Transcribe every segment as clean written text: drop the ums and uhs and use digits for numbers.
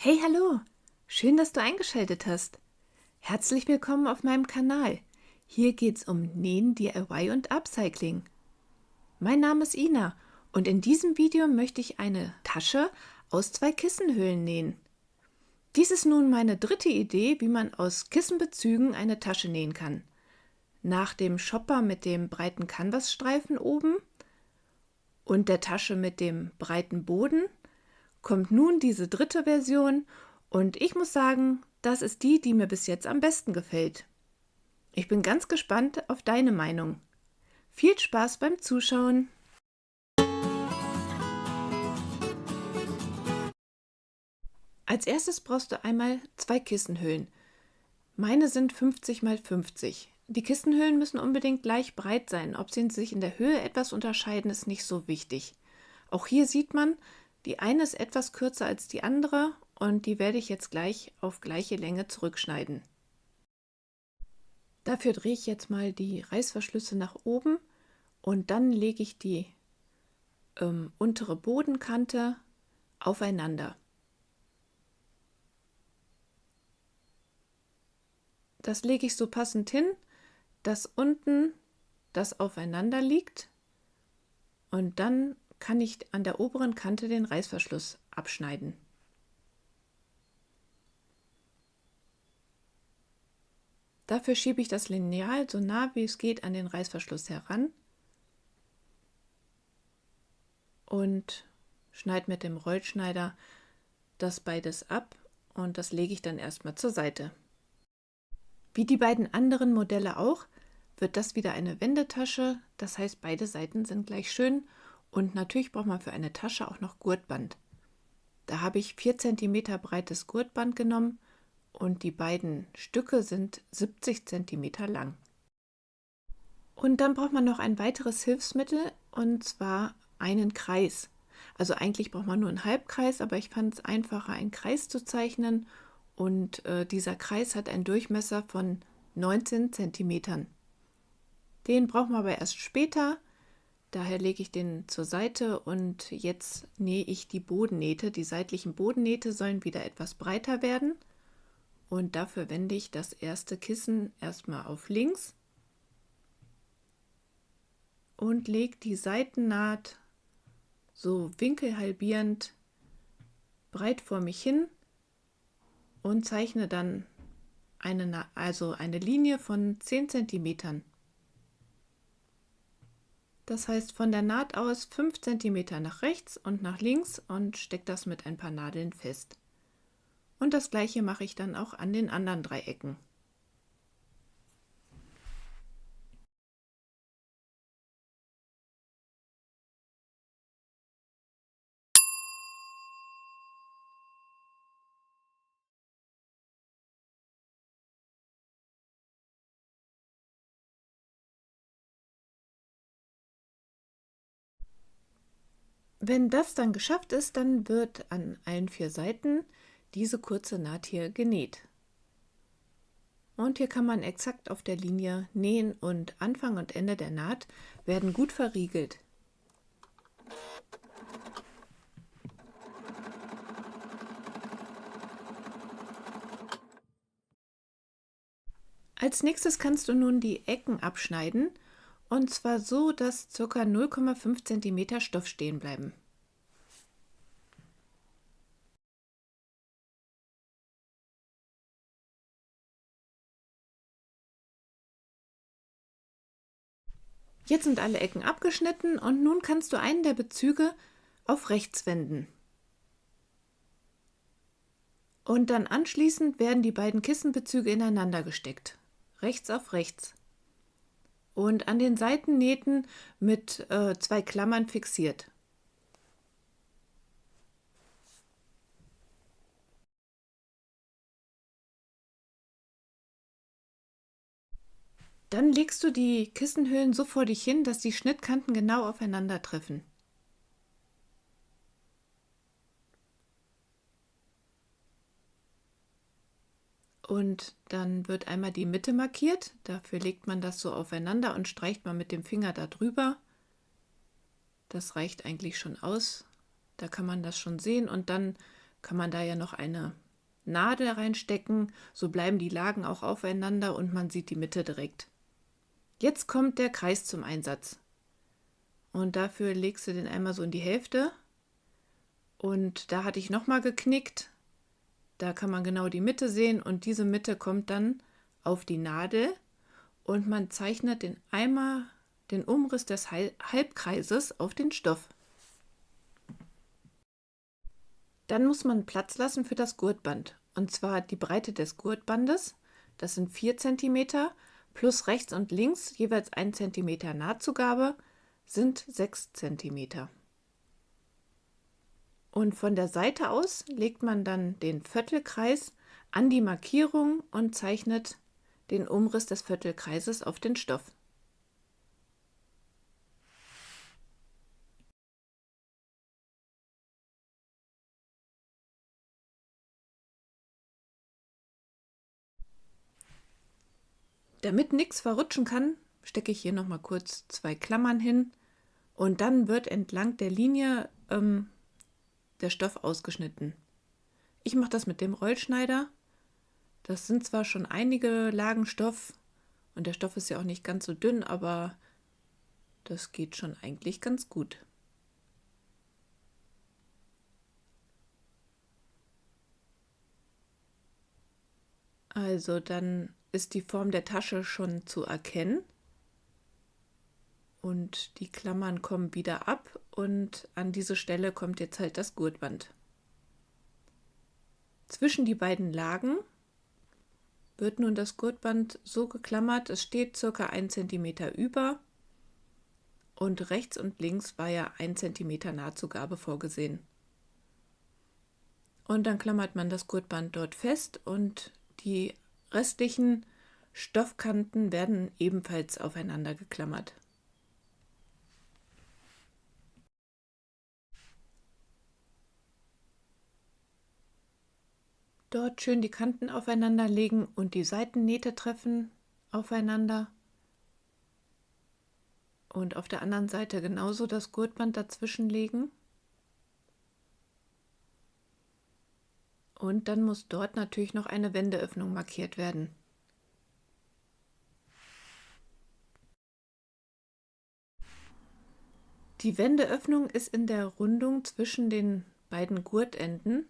Hey, hallo! Schön, dass du eingeschaltet hast. Herzlich willkommen auf meinem Kanal. Hier geht's um Nähen, DIY und Upcycling. Mein Name ist Ina und in diesem Video möchte ich eine Tasche aus 2 Kissenhüllen nähen. Dies ist nun meine dritte Idee, wie man aus Kissenbezügen eine Tasche nähen kann. Nach dem Shopper mit dem breiten Canvasstreifen oben und der Tasche mit dem breiten Boden kommt nun diese dritte Version und ich muss sagen, das ist die, die mir bis jetzt am besten gefällt. Ich bin ganz gespannt auf deine Meinung. Viel Spaß beim Zuschauen! Als erstes brauchst du einmal 2 Kissenhüllen. Meine sind 50 x 50. Die Kissenhüllen müssen unbedingt gleich breit sein. Ob sie sich in der Höhe etwas unterscheiden, ist nicht so wichtig. Auch hier sieht man, die eine ist etwas kürzer als die andere und die werde ich jetzt gleich auf gleiche Länge zurückschneiden. Dafür drehe ich jetzt mal die Reißverschlüsse nach oben und dann lege ich die untere Bodenkante aufeinander. Das lege ich so passend hin, dass unten das aufeinander liegt und dann kann ich an der oberen Kante den Reißverschluss abschneiden. Dafür schiebe ich das Lineal so nah wie es geht an den Reißverschluss heran und schneide mit dem Rollschneider das beides ab und das lege ich dann erstmal zur Seite. Wie die beiden anderen Modelle auch, wird das wieder eine Wendetasche, das heißt beide Seiten sind gleich schön und natürlich braucht man für eine Tasche auch noch Gurtband. Da habe ich 4 cm breites Gurtband genommen und die beiden Stücke sind 70 cm lang. Und dann braucht man noch ein weiteres Hilfsmittel und zwar einen Kreis. Also eigentlich braucht man nur einen Halbkreis, aber ich fand es einfacher, einen Kreis zu zeichnen und dieser Kreis hat einen Durchmesser von 19 cm. Den brauchen wir aber erst später, daher lege ich den zur Seite und jetzt nähe ich die Bodennähte. Die seitlichen Bodennähte sollen wieder etwas breiter werden und dafür wende ich das erste Kissen erstmal auf links und lege die Seitennaht so winkelhalbierend breit vor mich hin und zeichne dann eine Linie von 10 cm. Das heißt von der Naht aus 5 cm nach rechts und nach links und stecke das mit ein paar Nadeln fest. Und das gleiche mache ich dann auch an den anderen 3 Ecken. Wenn das dann geschafft ist, dann wird an allen 4 Seiten diese kurze Naht hier genäht. Und hier kann man exakt auf der Linie nähen und Anfang und Ende der Naht werden gut verriegelt. Als nächstes kannst du nun die Ecken abschneiden und zwar so, dass ca. 0,5 cm Stoff stehen bleiben. Jetzt sind alle Ecken abgeschnitten und nun kannst du einen der Bezüge auf rechts wenden. Und dann anschließend werden die beiden Kissenbezüge ineinander gesteckt, rechts auf rechts. Und an den Seitennähten mit 2 Klammern fixiert. Dann legst du die Kissenhüllen so vor dich hin, dass die Schnittkanten genau aufeinander treffen. Und dann wird einmal die Mitte markiert, dafür legt man das so aufeinander und streicht man mit dem Finger da drüber. Das reicht eigentlich schon aus, da kann man das schon sehen und dann kann man da ja noch eine Nadel reinstecken. So bleiben die Lagen auch aufeinander und man sieht die Mitte direkt. Jetzt kommt der Kreis zum Einsatz. Und dafür legst du den einmal so in die Hälfte. Und da hatte ich nochmal geknickt. Da kann man genau die Mitte sehen und diese Mitte kommt dann auf die Nadel und man zeichnet einmal den Umriss des Halbkreises auf den Stoff. Dann muss man Platz lassen für das Gurtband. Und zwar die Breite des Gurtbandes, das sind 4 cm, plus rechts und links jeweils 1 cm Nahtzugabe, sind 6 cm. Und von der Seite aus legt man dann den Viertelkreis an die Markierung und zeichnet den Umriss des Viertelkreises auf den Stoff. Damit nichts verrutschen kann, stecke ich hier noch mal kurz 2 Klammern hin und dann wird entlang der Linie der Stoff ausgeschnitten. Ich mache das mit dem Rollschneider. Das sind zwar schon einige Lagen Stoff und der Stoff ist ja auch nicht ganz so dünn, aber das geht schon eigentlich ganz gut. Also dann ist die Form der Tasche schon zu erkennen und die Klammern kommen wieder ab und an diese Stelle kommt jetzt halt das Gurtband. Zwischen die beiden Lagen wird nun das Gurtband so geklammert, es steht ca. 1 cm über und rechts und links war ja 1 cm Nahtzugabe vorgesehen. Und dann klammert man das Gurtband dort fest und die restlichen Stoffkanten werden ebenfalls aufeinander geklammert. Dort schön die Kanten aufeinander legen und die Seitennähte treffen aufeinander. Und auf der anderen Seite genauso das Gurtband dazwischen legen. Und dann muss dort natürlich noch eine Wendeöffnung markiert werden. Die Wendeöffnung ist in der Rundung zwischen den beiden Gurtenden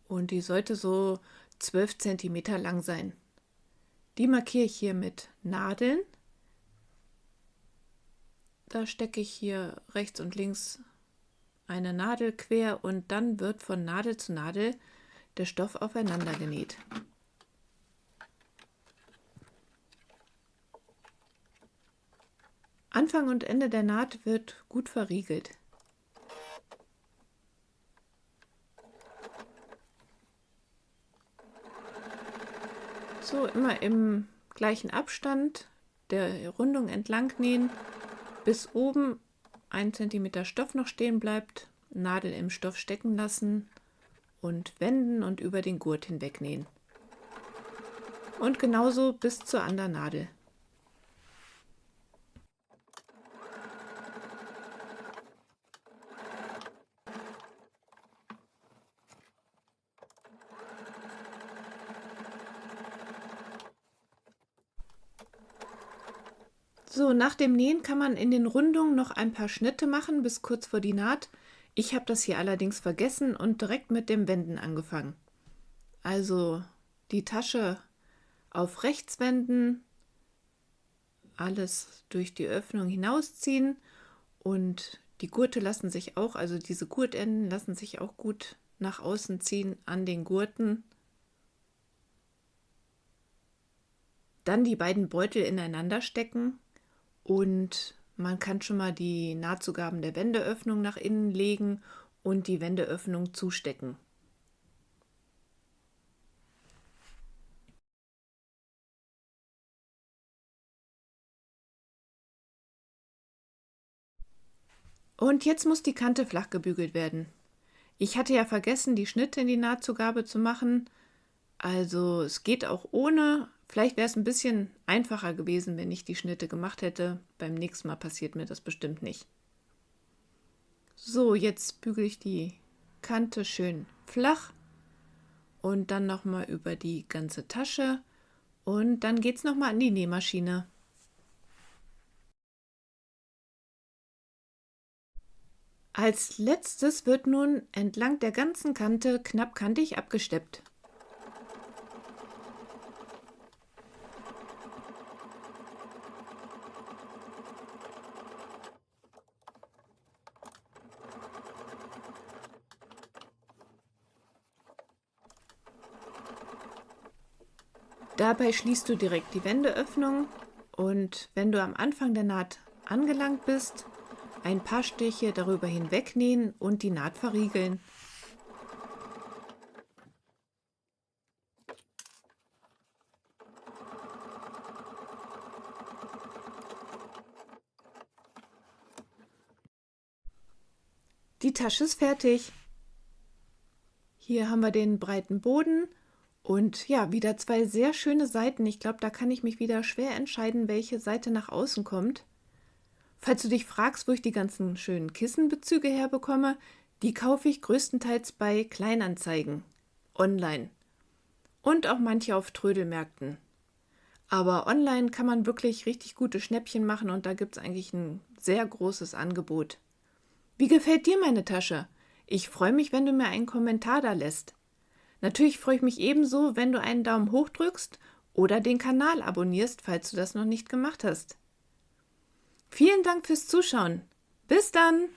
und die sollte so 12 cm lang sein. Die markiere ich hier mit Nadeln. Da stecke ich hier rechts und links eine Nadel quer und dann wird von Nadel zu Nadel der Stoff aufeinander genäht. Anfang und Ende der Naht wird gut verriegelt. So, immer im gleichen Abstand der Rundung entlang nähen, bis oben 1 cm Stoff noch stehen bleibt, Nadel im Stoff stecken lassen und wenden und über den Gurt hinweg nähen. Und genauso bis zur anderen Nadel. So, nach dem Nähen kann man in den Rundungen noch ein paar Schnitte machen bis kurz vor die Naht. Ich habe das hier allerdings vergessen und direkt mit dem Wenden angefangen. Also die Tasche auf rechts wenden, alles durch die Öffnung hinausziehen und die Gurte lassen sich auch, also diese Gurtenden lassen sich auch gut nach außen ziehen an den Gurten. Dann die beiden Beutel ineinander stecken und man kann schon mal die Nahtzugaben der Wendeöffnung nach innen legen und die Wendeöffnung zustecken. Und jetzt muss die Kante flach gebügelt werden. Ich hatte ja vergessen, die Schnitte in die Nahtzugabe zu machen. Also es geht auch ohne. Vielleicht wäre es ein bisschen einfacher gewesen, wenn ich die Schnitte gemacht hätte. Beim nächsten Mal passiert mir das bestimmt nicht. So, jetzt bügele ich die Kante schön flach und dann nochmal über die ganze Tasche und dann geht's nochmal an die Nähmaschine. Als letztes wird nun entlang der ganzen Kante knappkantig abgesteppt. Dabei schließt du direkt die Wendeöffnung und wenn du am Anfang der Naht angelangt bist, ein paar Stiche darüber hinweg nähen und die Naht verriegeln. Die Tasche ist fertig. Hier haben wir den breiten Boden und ja, wieder zwei sehr schöne Seiten. Ich glaube, da kann ich mich wieder schwer entscheiden, welche Seite nach außen kommt. Falls du dich fragst, wo ich die ganzen schönen Kissenbezüge herbekomme, die kaufe ich größtenteils bei Kleinanzeigen, online und auch manche auf Trödelmärkten. Aber online kann man wirklich richtig gute Schnäppchen machen und da gibt es eigentlich ein sehr großes Angebot. Wie gefällt dir meine Tasche? Ich freue mich, wenn du mir einen Kommentar da lässt. Natürlich freue ich mich ebenso, wenn du einen Daumen hoch drückst oder den Kanal abonnierst, falls du das noch nicht gemacht hast. Vielen Dank fürs Zuschauen. Bis dann!